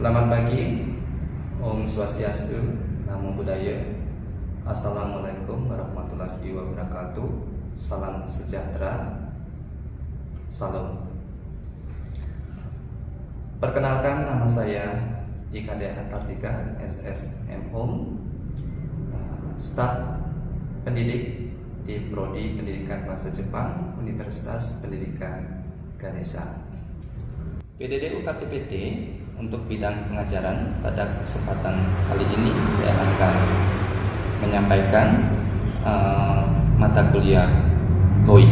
Selamat pagi, Om Swastiastu, Namo Buddhaya, Assalamualaikum warahmatullahi wabarakatuh, salam sejahtera, salam. Perkenalkan, nama saya IKD Antartika SSM Home, staf pendidik di Prodi Pendidikan Bahasa Jepang, Universitas Pendidikan Ganesha. PDD UKTPT untuk bidang pengajaran pada kesempatan kali ini saya akan menyampaikan mata kuliah GOI.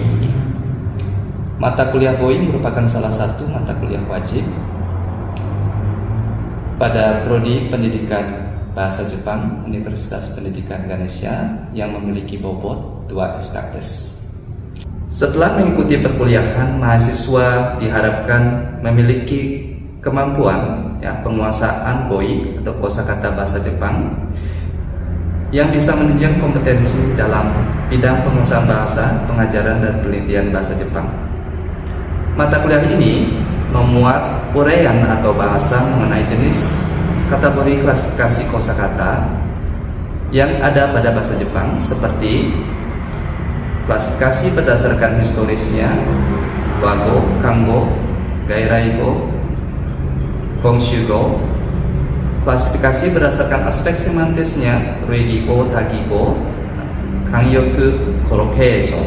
Mata kuliah GOI merupakan salah satu mata kuliah wajib pada Prodi Pendidikan Bahasa Jepang Universitas Pendidikan Ganesha yang memiliki bobot 2 SKS. Setelah mengikuti perkuliahan, mahasiswa diharapkan memiliki kemampuan penguasaan GOI atau kosakata bahasa Jepang yang bisa menunjang kompetensi dalam bidang penguasaan bahasa, pengajaran dan penelitian bahasa Jepang. Mata kuliah ini memuat uraian atau bahasa mengenai jenis kategori klasifikasi kosakata yang ada pada bahasa Jepang, seperti klasifikasi berdasarkan historisnya, wago, kango, gairaigo, kongshugo, klasifikasi berdasarkan aspek semantisnya, reigigo, tagigo, kangyoku, collocation,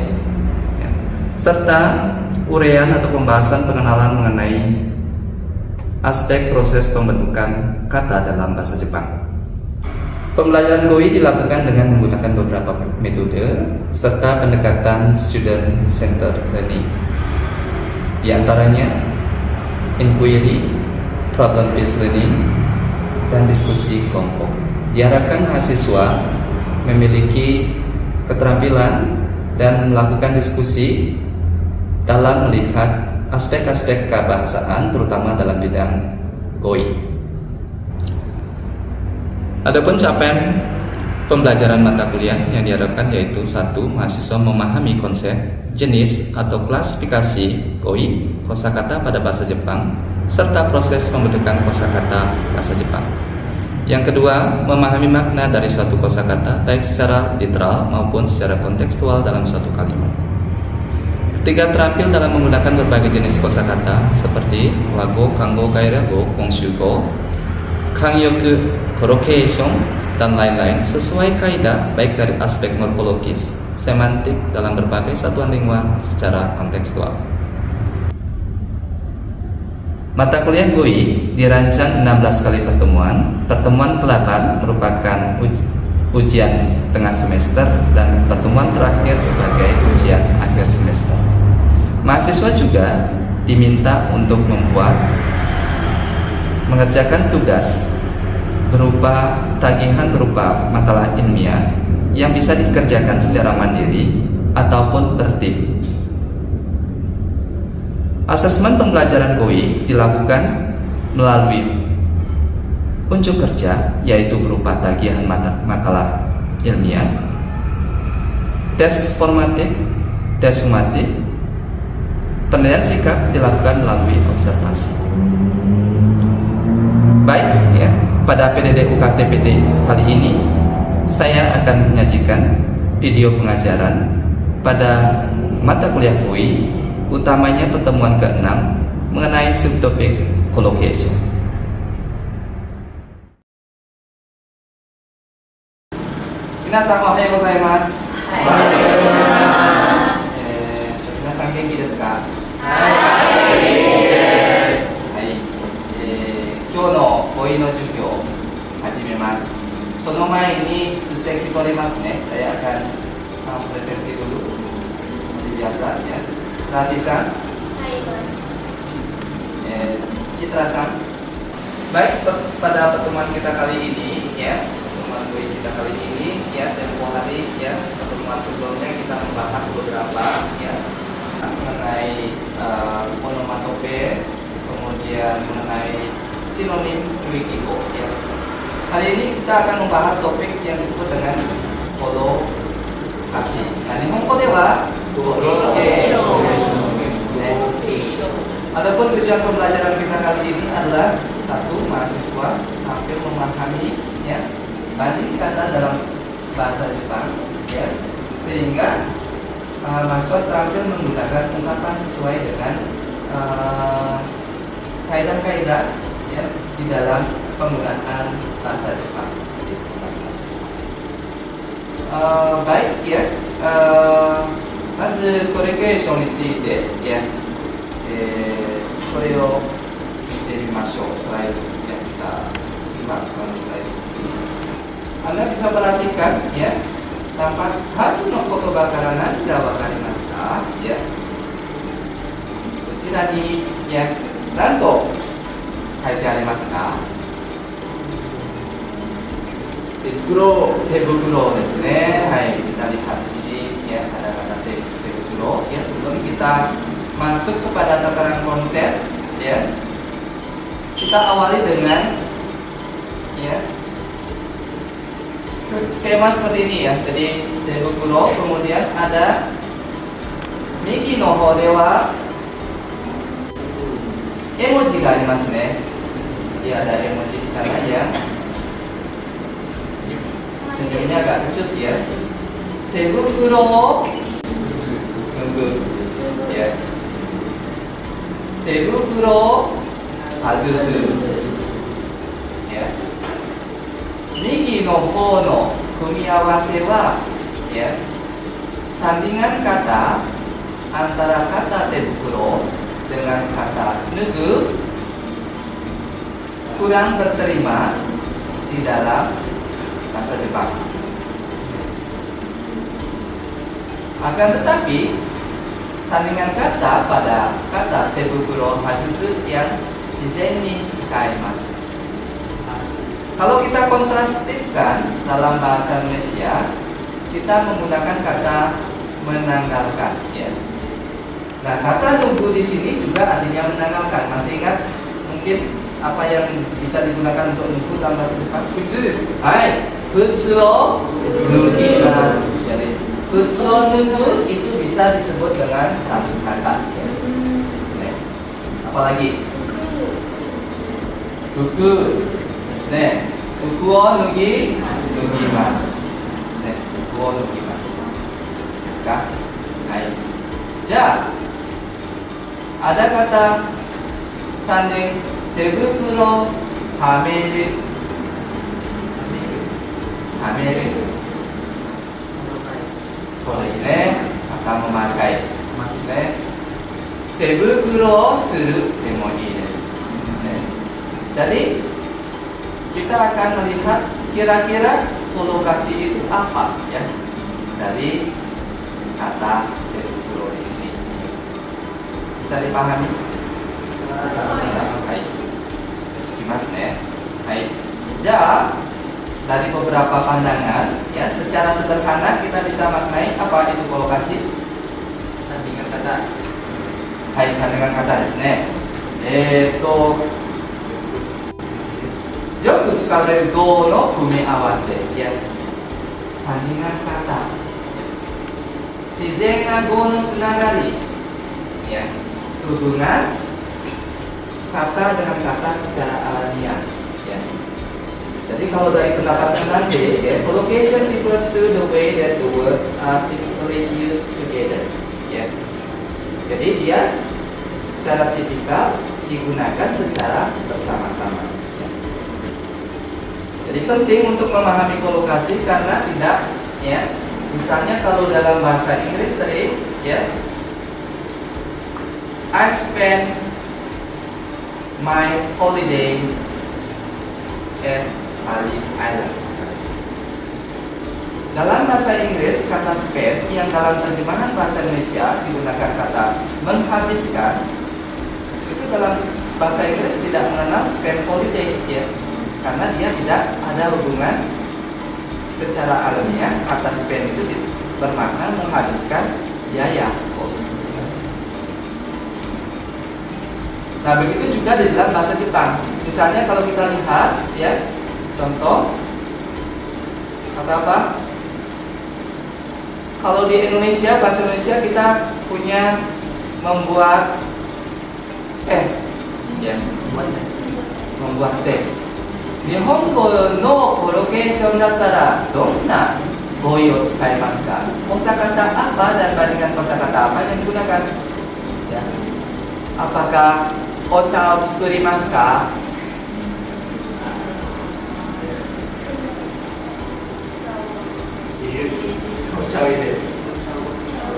serta uraian atau pembahasan pengenalan mengenai aspek proses pembentukan kata dalam bahasa Jepang. Pembelajaran GOI dilakukan dengan menggunakan beberapa metode serta pendekatan student-centered learning. Di antaranya inquiry, problem-based learning, dan diskusi kelompok. Diharapkan mahasiswa memiliki keterampilan dan melakukan diskusi dalam melihat aspek-aspek kebahasaan, terutama dalam bidang GOI. Adapun capaian pembelajaran mata kuliah yang diharapkan yaitu 1. Mahasiswa memahami konsep, jenis atau klasifikasi GOI, kosakata pada bahasa Jepang, serta proses pembentukan kosakata bahasa Jepang. Yang kedua, memahami makna dari suatu kosakata baik secara literal maupun secara kontekstual dalam suatu kalimat. Ketiga, terampil dalam menggunakan berbagai jenis kosakata seperti wago, kango, gairaigo, kongshugo, kangyoku, collocation, dan lain-lain sesuai kaidah baik dari aspek morfologis, semantik dalam berbagai satuan lingua secara kontekstual. Mata kuliah GOI dirancang 16 kali pertemuan. Pertemuan ke-8 merupakan ujian tengah semester dan pertemuan terakhir sebagai ujian akhir semester. Mahasiswa juga diminta untuk mengerjakan tugas berupa tagihan berupa makalah ilmiah yang bisa dikerjakan secara mandiri ataupun tertib. Asesmen pembelajaran GOI dilakukan melalui unjuk kerja, yaitu berupa tagihan makalah ilmiah, tes formatif, tes sumatif. Penilaian sikap dilakukan melalui observasi. Baik, pada PDD UKTPT kali ini saya akan menyajikan video pengajaran pada mata kuliah GOI, utamanya pertemuan ke-6 mengenai subtopik collocation. Minasan ohayou gozaimasu. Minasan genki desu ka? Saya akan presensi dulu seperti biasa ya. Rati-san, Citra-san. Baik, pada pertemuan kita kali ini pertemuan GOI kita kali ini tempo hari pertemuan sebelumnya kita membahas beberapa mengenai onomatope, kemudian mengenai sinonim wikigo Hari ini kita akan membahas topik yang disebut dengan kolokasi. Nah, Nihongo dewa collocation. Adapun tujuan pembelajaran kita kali ini adalah 1. mahasiswa hampir memahami ya banyak kata dalam bahasa Jepang ya, sehingga mahasiswa terampil menggunakan ungkapan sesuai dengan kaidah-kaidah ya di dalam penggunaan bahasa Jepang. Baik ya, まずこれクエスチョンについてや、これを見てみましょう。スライドya, kita simak slide ini. Anda bisa perhatikan ya, tampak haru no kotoba kara nani ga wakarimasu ka? Ya. そちらにや何と書いてありますか？手袋ですね。はい、kita lihat di sini ya, ada kata tebukuro. Ya, sebelum kita masuk kepada tataran konsep ya, kita awali dengan ya skema seperti ini ya. Jadi tebukuro, kemudian ada migi no hou de wa emoji ga arimasu ne. Jadi ada emoji di sana yang senyumnya agak kecut ya. Tebukuro nunggu ya. Tebukuro hazusu ya. Migi no hou no kumiawase wa ya, sandingan kata antara kata tebukuro dengan kata nugu kurang berterima di dalam bahasa Jepang. Akan tetapi sandingan kata pada kata tebukuro hazusu yang shizen ni tsukaimasu. Kalau kita kontrastifkan dalam bahasa Indonesia, kita menggunakan kata menanggalkan ya. Nah, kata nunggu di sini juga artinya menanggalkan. Masih ingat mungkin apa yang bisa digunakan untuk nunggu dalam bahasa Jepang? Futsu. Hai, futsu o nugimasu. Jadi futsu o nunggu itu bisa disebut dengan satu kata ya. Nah, apalagi? Fuku. Nah, fuku o nugimasu. Nah, fuku o nugimasu. Desu ka? Hai. Ja, ada kata sanding tebukuro hameru. Hameru. So desu ne, akan memakai. Desu ne. Tebukuro suru demo ii desu. Jadi kita akan melihat kira-kira kolokasi itu apa ya dari kata tebukuro di sini. Bisa dipahami? Hai. Desukimasu ne. Hai. Ja, dari beberapa pandangan ya, secara sederhana kita bisa maknai apa itu kolokasi? Sandingan kata. Hai, sandingan kata desu ne. よく使われる語の組み合わせやsandingan kata, 自然な語のつながりya, hubungan kata dengan kata secara alamiah ya. Jadi kalau dari pendapat yang tadi ya, collocation refers to the way that the words are typically used together ya. Jadi dia secara tipikal digunakan secara bersama-sama ya. Jadi penting untuk memahami kolokasi karena tidak ya, misalnya kalau dalam bahasa Inggris tadi ya, I spent my holiday at Bali Island. Dalam bahasa Inggris, kata spend yang dalam terjemahan bahasa Indonesia digunakan kata menghabiskan, itu dalam bahasa Inggris tidak mengenal spend holiday ya, karena dia tidak ada hubungan secara alamiah. Kata spend itu bermakna menghabiskan biaya kos. Nah, begitu juga di dalam bahasa Jepang. Misalnya kalau kita lihat ya, contoh kata apa? Kalau di Indonesia, bahasa Indonesia kita punya membuat ya, membuat teh. Nihongo no collocation dattara donna goi o tsukaimasu ka? Kosakata apa dan bandingan kosakata apa yang digunakan? Ya. Apakah ocha o tsukurimasu ka?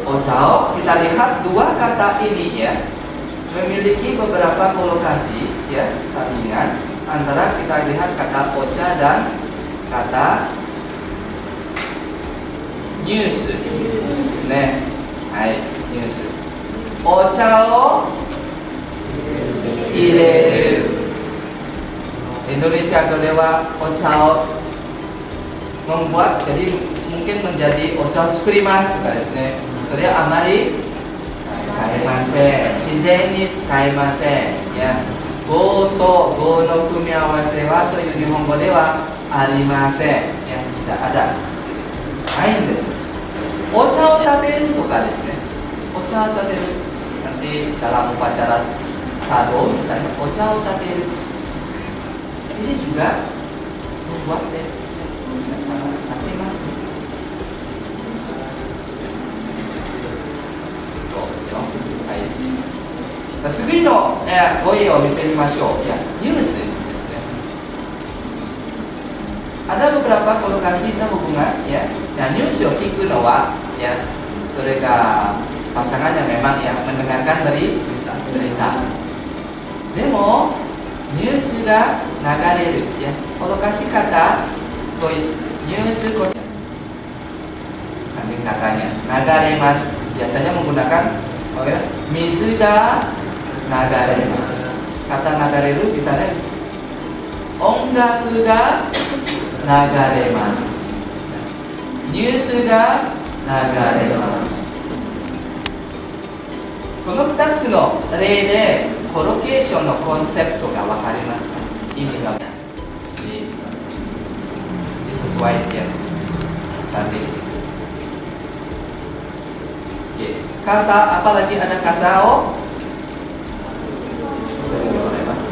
Ochao, kita lihat dua kata ini ya memiliki beberapa kolokasi ya sambungan antara kita lihat kata ocha dan kata news. Nah, hai news. Ocha o ireru. Indonesia dewa ocha o membuat, jadi mungkin menjadi ocha o tsukurimasu desu ne. それはあまり使いません。自然に使いません。いや、語と語の組み合わせはそういう日本語ではありません。いや、adaないんです。お茶を立てるとかですね。お茶を立てる。Nanti dalam upacara sado misalnyaお茶を立てる。Ini juga membuat teh. Nah, 次の語彙を見てみましょう。Ya, newsですね。Ada beberapa kolokasi dan hubungan ya. Nah, news を聞くのはya, それが pasangan yang memang ya mendengarkan dari berita. でもニュースが流れるya. Kolokasi kata news sanding katanya nagaremas biasanya menggunakan mizu ga nagaremas. Kata nagareru misalnya ongaku ga nagaremas, news ga nagaremas. この2つの例でコロケーションのコンセプトが分かりますか？意味がdisesuaikan sanding. Kasa, apalagi ada kasao,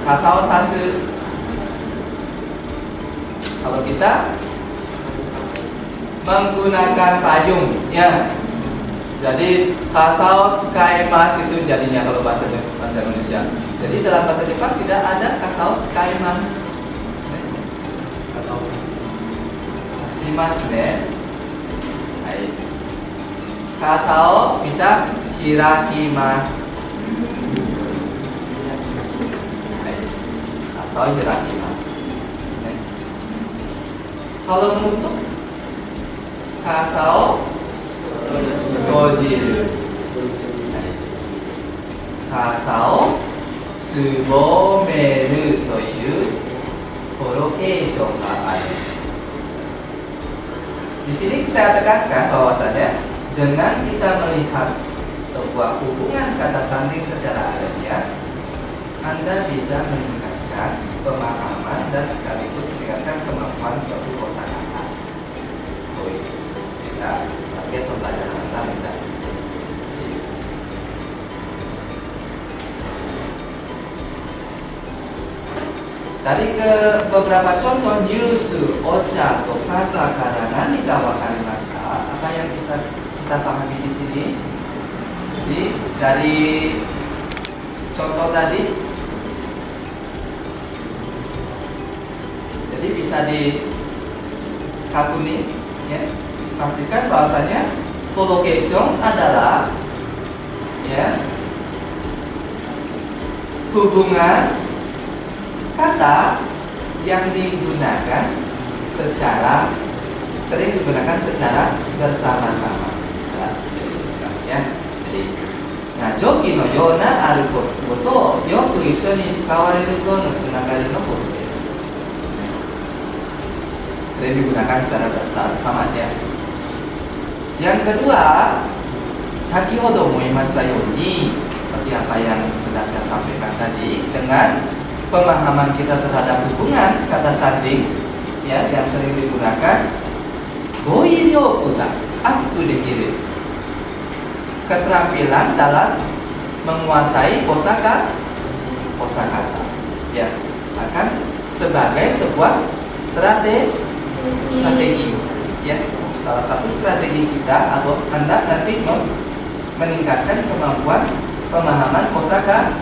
kasao sasu. Kalau kita menggunakan payung, ya. Jadi kasao tsukaimasu itu jadinya kalau bahasa Indonesia. Jadi dalam bahasa Jepang tidak ada kasao tsukaimasu. Kasao shimasu ne. Hai. Kasao bisa hirakimasu. Kasao hirakimasu. Kalau menutup, kasao gojiru. Kasao tsubomeru というコロケーションがあります。Di sini saya tekankan bahwasanya dengan kita melihat sebuah hubungan kata sanding secara alamiah, Anda bisa meningkatkan pemahaman dan sekaligus meningkatkan kemampuan suatu kosakata. Sehingga target pembelajaran Anda mudah. Dari ke beberapa contoh news, ocha, atau kasa kara nani ga wakarimasu ka? Apa yang bisa kita pahami di sini? Jadi dari contoh tadi, jadi bisa dikagumi, ya. Pastikan bahwasanya collocation adalah ya hubungan kata yang digunakan secara sering digunakan secara bersama-sama. Bisa disebutkan ya. Jadi, nah, joki no yona aru koto yoku issho ni tsukawareru go no tsunagari no koto desu. Sering digunakan secara bersama ya. Yang kedua, sakihodo moimashita yoni, seperti apa yang sudah saya sampaikan tadi, dengan pemahaman kita terhadap hubungan kata sanding ya yang sering digunakan, goiryoku ga appu dekiru, keterampilan dalam menguasai kosakata ya. akan sebagai sebuah strategi ya. Salah satu strategi kita atau Anda nanti meningkatkan kemampuan pemahaman kosakata.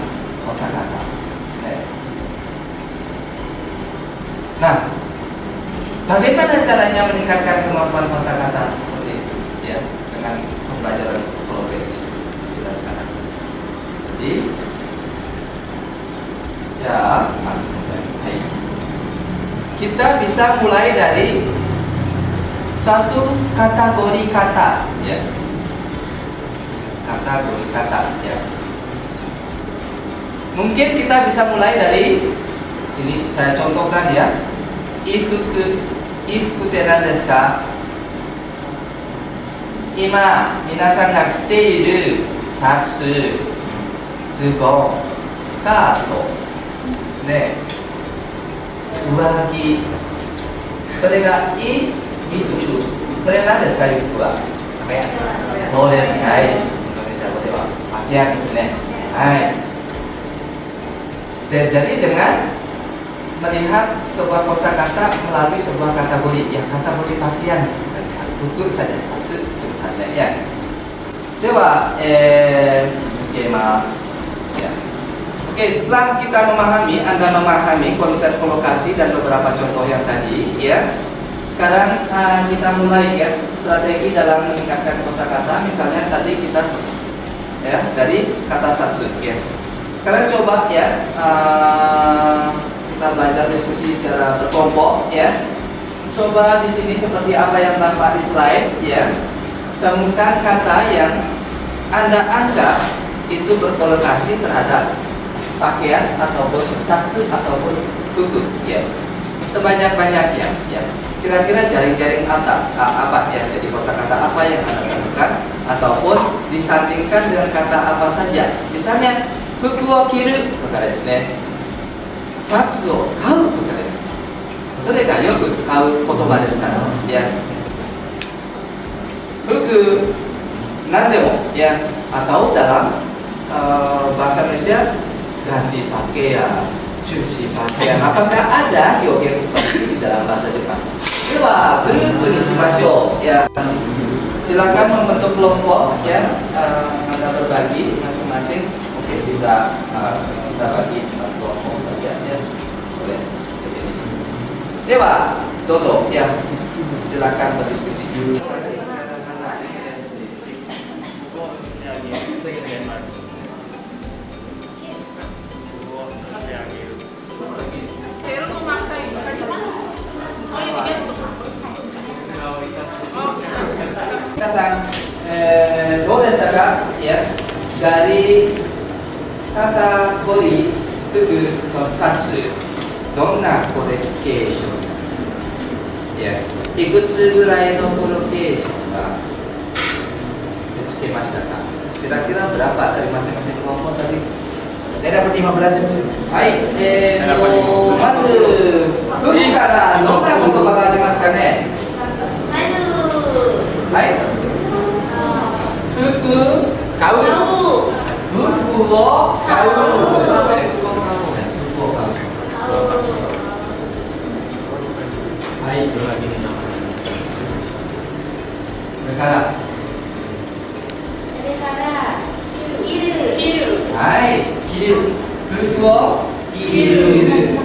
Nah, bagaimana caranya meningkatkan kemampuan kosakata seperti itu ya, dengan pembelajaran progresi kita sekarang. Jadi, kita bisa mulai dari satu kategori kata ya. Kategori kata ya. Mungkin kita bisa mulai dari sini, saya contohkan ya. Ifuku te nan desu ka? Ima minasan ga kite iru satsu, zubo, skirto desu ne. Uwagi. それがいい服。それ何ですか、洋服は？そうです。はい。インドネシア語ではpakaianですね。はい。Jadi dengan melihat sebuah kosakata melalui sebuah kategori, ya kategori pakaian, buku saja, satsu tulisannya ya. Dewa, ya. Oke, setelah kita Anda memahami konsep kolokasi dan beberapa contoh yang tadi, ya. Sekarang kita mulai ya strategi dalam meningkatkan kosakata. Misalnya tadi kita ya dari kata satsu ya. Sekarang coba ya kita belajar diskusi secara berkelompok ya. Coba di sini seperti apa yang tampak di slide ya. Temukan kata yang Anda anggap itu berkolokasi terhadap pakaian ataupun satsu ataupun kuku ya. Sebanyak-banyaknya ya. Kira-kira jaring-jaring apa ya, jadi kosakata apa yang Anda temukan ataupun disandingkan dengan kata apa saja. Misalnya fuku o kiru toka desu ne, satsu o kau toka desu. Sore ga yoku tsukau kotoba desu kara ya. Fuku nandemo ya, atau dalam bahasa Indonesia ganti pakaian, cuci pakaian. Apakah ada yogen seperti ini di dalam bahasa Jepang? Dewa, grup ni shimashou ya. Silakan membentuk kelompok ya. Anda berbagi masing-masing. Oke, bisa kita bagi kelompok saja ya. Boleh segini. Dewa, dozo ya. Silakan berdiskusi. Minasan, do deshita ka ya, dari kategori fuku to satsu, donna collocation ya, ikutsu gurai no collocation ga tsukemashita ka? Kira-kira berapa dari masing-masing kelompok tadi? Saya dapat 15 itu. Hai, mazu fuku kara donna kotoba ga arimasu ka ne? Hai. Fuku kau. Fuku wo kau. Hai. Bekara. Kiru. Hai. Kiru. Fuku wo kiru.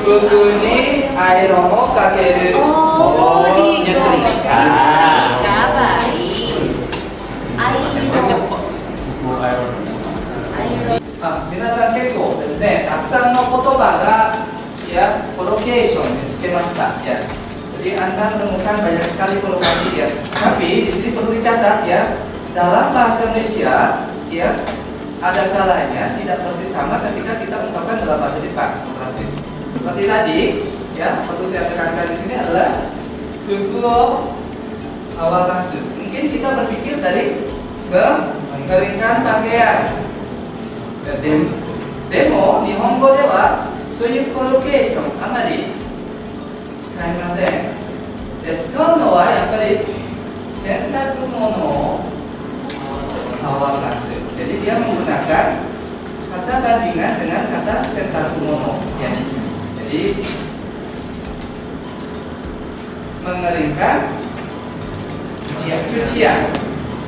Fuku ni airon o kakeru. Oh, nyetrika. Baik. Minasan 結構ですね、たくさんの言葉が ya collocation ditsuke ya. Jadi Anda menemukan banyak sekali kolokasi ya. Tapi di sini perlu dicatat ya, dalam bahasa Indonesia ya ada kalanya tidak persis sama ketika kita ungkapkan dalam bahasa Jepang. Seperti tadi ya, perlu saya tekankan di sini adalah fuku o awagasu. Mungkin kita berpikir dari mengeringkan pakaian. Demo Nihongo dewa soyu collocation amari tsukaimasen. 使うのはやっぱり洗濯物を乾かす。Jadi dia menggunakan kata bandingan dengan kata sentakumono ya. Jadi mengeringkan cucian,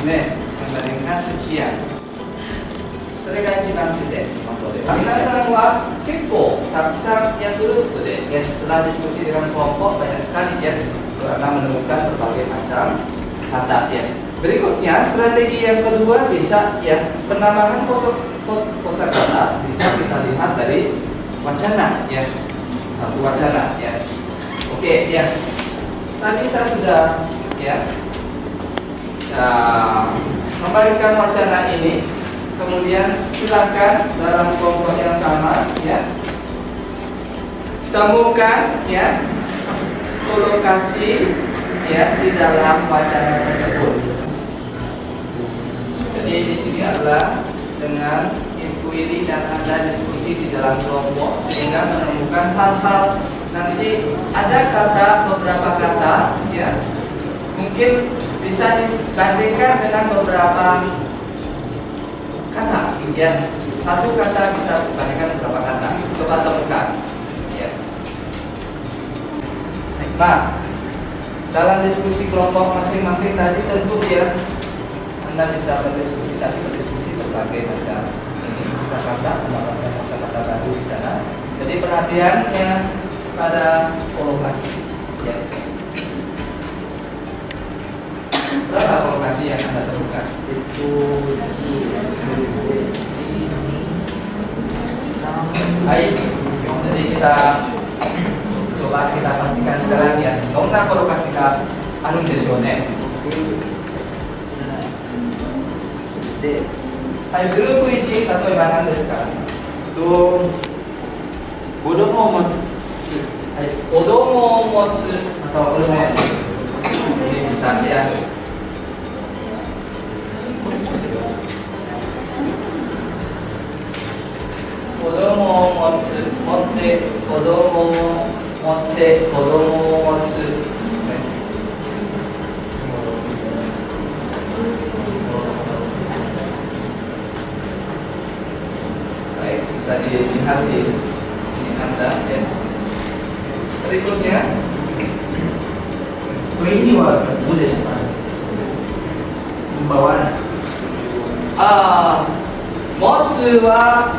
mengeringkan cucian. それが一番自然のことで、皆さんは結構たくさんyaグループでya setelah diskusi dengan kelompok banyak sekali ya karena menemukan berbagai macam kata ya. Berikutnya strategi yang kedua bisa ya penambahan kosakata bisa kita lihat dari wacana ya, satu wacana ya. Oke ya, tadi saya sudah ya membagikan wacana ini. Kemudian silakan dalam kelompok yang sama ya temukan ya kolokasi ya di dalam wacana tersebut. Jadi di sini adalah dengan inquiry dan Anda diskusi di dalam kelompok sehingga menemukan hal-hal. Nanti ada kata, beberapa kata ya mungkin bisa dibandingkan dengan beberapa kata ya, satu kata bisa dibandingkan beberapa kata. Coba temukan ya. Nah, dalam diskusi kelompok masing-masing tadi tentu ya Anda bisa berdiskusi berbagai macam ini kosakata, mendapatkan kosakata baru di sana. Jadi perhatiannya pada kolokasi ya. Berapa kolokasi yang Anda temukan? Baik, jadi kita coba kita pastikan sekarang ya. Donna kolokasi ga arun deshou ne? Hai, group 1例えば何ですか？子供を持つ。はい、子供を持つatauね、ini bisa ya. 子供を持つ、持って子供を持って子供を持つですね。Baik, bisa dilihat di ini Anda ya. Berikutnya, これにはどうでしたか。membawa. 持つは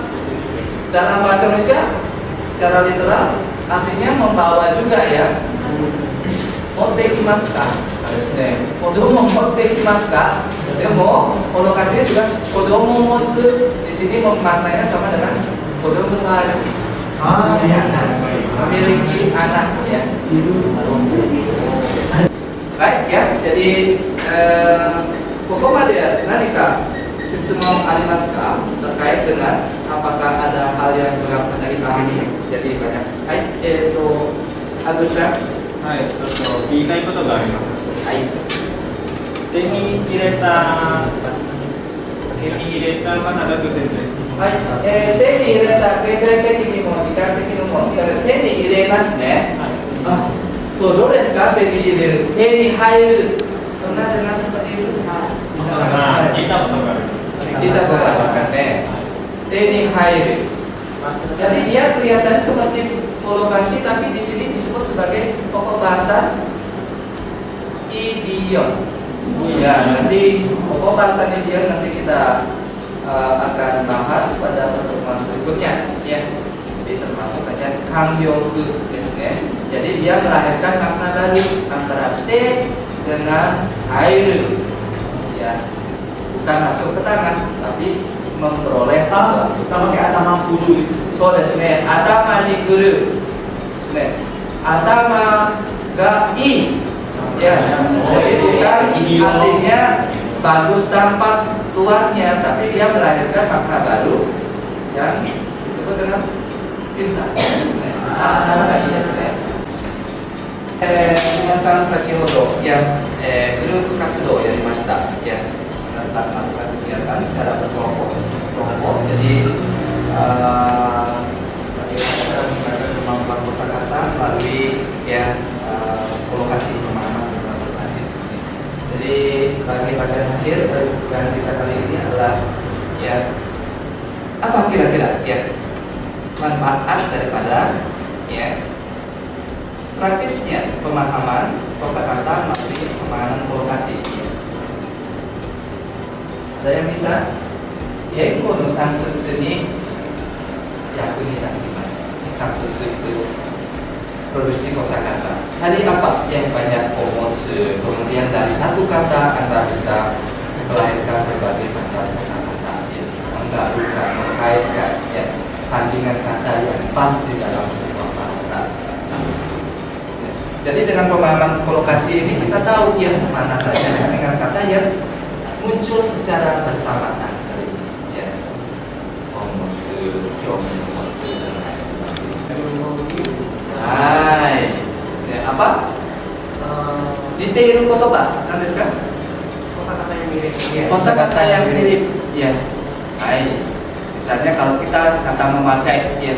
dalam bahasa Indonesia secara literal artinya membawa juga ya. Motte kimasu ka? Kodomo motte kimasu ka? Demo kolokasinya juga kodomo motsu di sini maknanya sama dengan kodomo ga ada. Memiliki anak ya. Baik ya, jadi kokomade ya, nanika Sitsumo arimasu ka? Terkait dengan apakah ada hal yang kurang bisa dipahami? Jadi banyak. Hai, Agusさん。はい、ちょっと言いたいことがあります。はい。手に入れたカナダと先生。はい。手に入れた経済的にも時間的にもそれ手に入れますね。はい。そう、どうですか？手に入れる。手に入る。Pernah dengar seperti itu? 聞いたことがあります。Kita berangkat Teni Hairi. Jadi dia kelihatan seperti kolokasi, tapi di sini disebut sebagai pokok bahasa idiom. Ya, nanti pokok bahasa idiom nanti kita akan bahas pada pertemuan berikutnya. Ya, jadi termasuk aja Kangyoku desne. Jadi dia melahirkan makna baru antara te dengan air. Ya. Bukan masuk ke tangan, tapi memperoleh sesuatu. Sama kayak atama guru. So desne, atama ni guru. ね。Atama ga i. Ya, jadi bukan artinya bagus tampak luarnya, tapi dia melahirkan makna baru yang disebut dengan pintar. Atama ga i desu ne. 皆さん先ほどや、グループ活動をやりました。Ya, melakukan kegiatan secara berkelompok, diskusi kelompok. Jadi bagaimana cara menggunakan kemampuan kosakata melalui ya kolokasi pemahaman tentang kolokasi di sini. Jadi sebagai bagian akhir dari perkuliahan kita kali ini adalah ya apa kira-kira ya manfaat daripada ya praktisnya pemahaman kosakata melalui pemahaman kolokasi. Ya. Ada yang bisa? Yenko no sansutsu ni yaku ni tachimasu. Sansutsu itu produksi kosakata. Tadi apa yang banyak omotsu, kemudian dari satu kata Anda bisa melahirkan berbagai macam kosakata, ya, menggabungkan, mengkaitkan, ya, sandingan kata yang pas di dalam sebuah bahasa. Jadi dengan pemahaman kolokasi ini kita tahu ya mana saja sandingan kata yang muncul secara bersamaan sering, ya, omotsu, kyomotsu dan lain sebagainya. Hai, apa? Diteiru kotoba, kan desu ka? Kosakata yang mirip. Kosakata yang mirip, ya. Hai. Misalnya kalau kita kata memakai, ya.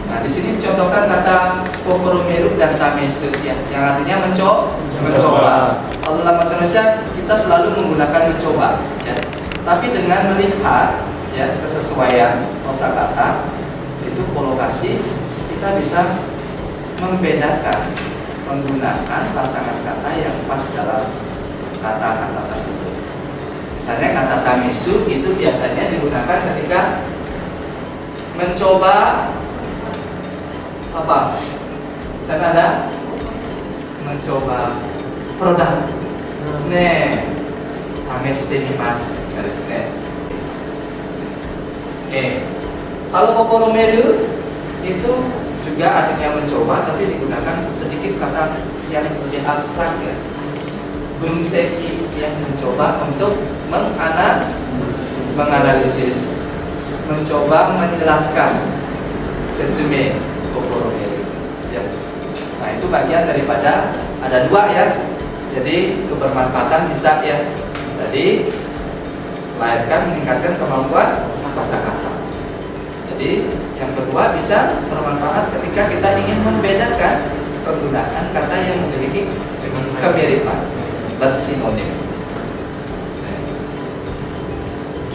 Nah, di sini dicontohkan kata kokoromeru dan tamesu, ya, yang artinya mencoba. Kalau dalam bahasa Indonesia kita selalu menggunakan mencoba, ya. Tapi dengan melihat, ya, kesesuaian kosakata itu kolokasi, kita bisa membedakan menggunakan pasangan kata yang pas dalam kata-kata tersebut. Misalnya kata tamesu itu biasanya digunakan ketika mencoba apa? Misalnya ada mencoba produk. Tameshite mimasu. Kalau kokoromeru itu juga artinya mencoba, tapi digunakan sedikit kata yang lebih abstrak, ya. Bunseki, yang mencoba untuk menganalisis, mencoba menjelaskan, setsume kokoromeru, ya. Nah, itu bagian daripada ada dua, ya. Jadi kebermanfaatan bisa, ya. Jadi melahirkan, meningkatkan kemampuan kosakata. Jadi yang kedua bisa bermanfaat ketika kita ingin membedakan penggunaan kata yang memiliki kemiripan, bersinonim.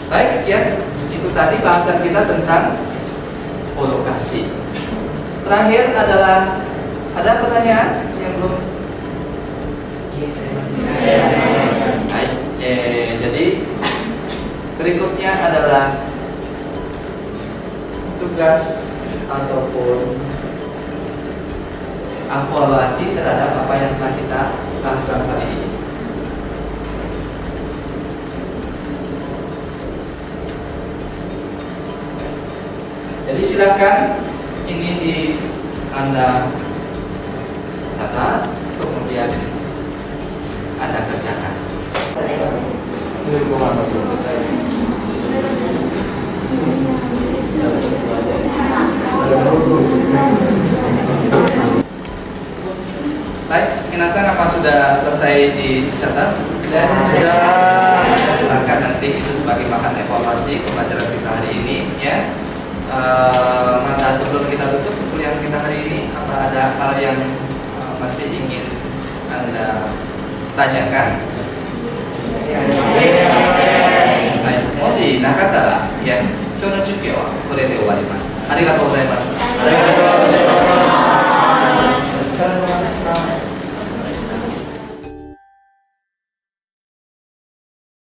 Baik, ya, itu tadi bahasan kita tentang kolokasi. Terakhir adalah ada pertanyaan yang belum? Baik, jadi berikutnya adalah tugas ataupun evaluasi terhadap apa yang telah kita lakukan kali ini. Jadi silakan ini di Anda catat, kemudian Anda kerjakan. Baik, minasan apa sudah selesai dicatat? Sudah. Silakan nanti itu sebagai bahan evaluasi pembelajaran kita hari ini, ya. Maka sebelum kita tutup kuliah kita hari ini, apa ada hal yang masih ingin Anda tanyakan? Baik, moshi nakatara, ya. 今日の授業はこれで終わります。ありがとうございました。